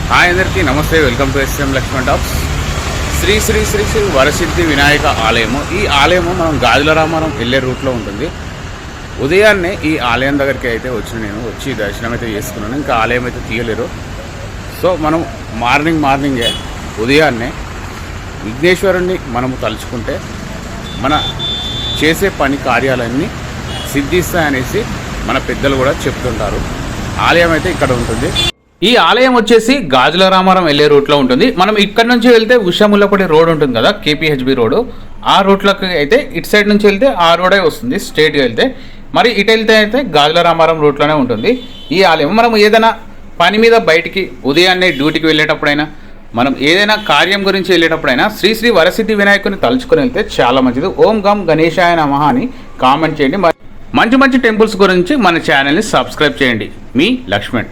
Hi అందరికీ namaste. Welcome to S M Lakshman tops. Shri Shri Shri Shri Varasiddhi Vinayaka ఆలయము. ఈ ఆలయము మనం గాజుల రామారం వెళ్ళే రూట్లో ఉంటుంది. ఉదయాన్నే ఈ ఆలయం దగ్గరికి అయితే నేను వచ్చి దర్శనం అయితే చేసుకున్నాను. ఇంకా ఆలయం అయితే తీయలేరు. సో మనం మార్నింగే ఉదయాన్నే విఘ్నేశ్వరుణ్ణి మనము తలుచుకుంటే మన చేసే పని కార్యాలన్నీ సిద్ధిస్తాయనేసి మన పెద్దలు కూడా చెప్తుంటారు. ఆలయం అయితే ఇక్కడ ఉంటుంది. ఈ ఆలయం వచ్చేసి గాజుల రామారం వెళ్ళే రూట్లో ఉంటుంది. మనం ఇక్కడ నుంచి వెళ్తే ఉషాముల్లపడి రోడ్ ఉంటుంది కదా, కేపీహెచ్బి రోడ్. ఆ రూట్లోకి అయితే ఇటు సైడ్ నుంచి వెళ్తే ఆ రోడే వస్తుంది స్ట్రేట్గా వెళ్తే. మరి ఇటు వెళ్తే అయితే గాజుల రామారం రూట్లోనే ఉంటుంది ఈ ఆలయం. మనం ఏదైనా పని మీద బయటికి ఉదయాన్నే డ్యూటీకి వెళ్ళేటప్పుడైనా, మనం ఏదైనా కార్యం గురించి వెళ్ళేటప్పుడైనా శ్రీ శ్రీ వరసిద్ధి వినాయకుని తలుచుకొని వెళ్తే చాలా మంచిది. ఓం గం గణేశాయ నమః అని కామెంట్ చేయండి. మంచి టెంపుల్స్ గురించి మన ఛానల్ని సబ్స్క్రైబ్ చేయండి. మీ లక్ష్మణ్.